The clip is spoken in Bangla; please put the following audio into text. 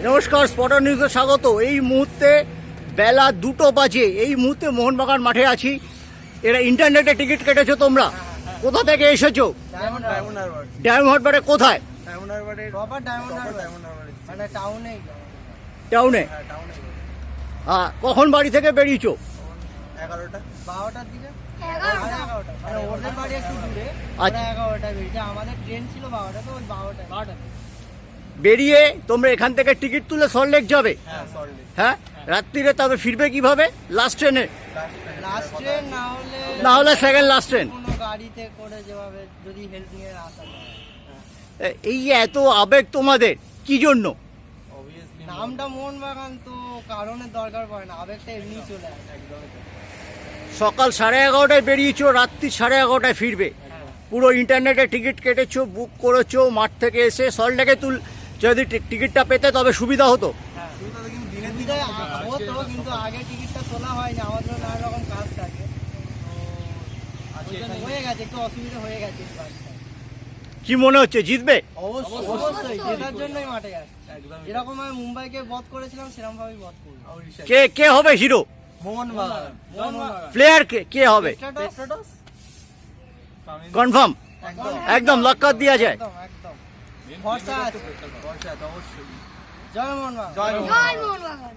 নমস্কার, স্পটার নিউজে স্বাগত। এই মুহূর্তে বেলা 2টো বাজে। এই মুহূর্তে মোহনবাগান মাঠে আছি। এরা ইন্টারনেটে টিকিট কেটেছো তোমরা? কোথা থেকে এসেছো? ডায়মন্ড হারবারে কোথায়? টাউনে। কখন বাড়ি থেকে বেরিয়েছো? 12টার দিকে। ওদের বাড়ি একটু দূরে। আচ্ছা। 11টায় বেরিয়েছে, আমাদের ট্রেন ছিল 12টা, তো ওই 12টা। বেরিয়ে তোমরা এখান থেকে টিকিট তুলে সল্টলেক যাবে? হ্যাঁ, রাত্রিরে তবে ফিরবে কিভাবে? লাস্ট ট্রেনে? লাস্ট ট্রেন না হলে সেকেন্ড লাস্ট ট্রেন? কোনো গাড়িতে করে যেভাবে যদি হেল্প নিয়ে আসা যায়। এই যে এত আবেগ তোমাদের, কি জন্য? নামটা মোহনবাগান, তো কারণের দরকার পড়ে না, আবেগটা এমনি চলে আসে। সকাল 11:30টায় বেরিয়েছো, রাত্রি 11:30টায় ফিরবে। পুরো ইন্টারনেটে টিকিট কেটেছো, বুক করেছো, মাঠ থেকে এসে সল্টলেকে যদি টিকিটটা পেতে তবে সুবিধা হতো। সুবিধা হতো, কিন্তু আগে টিকিটটা তোলা হয়নি, আমাদের নানা রকম কাজ থাকে, তো হয়ে গেছে, একটু অসুবিধা হয়ে গেছে। কি মনে হচ্ছে, জিতবে? অবশ্যই জেতার জন্যই মাঠে আসে। যেরকম আমি মুম্বাইকে বধ করেছিলাম, সেরকম ভাবেই বধ করব। কে হবে হিরো? মোহনবাগান। প্লেয়ার কে হবে? কনফার্ম? একদম লক্ষ্য দেওয়া যায়? একদম ভরসা আছে। জয় মোহনবাগান। জয় মোহনবাগান।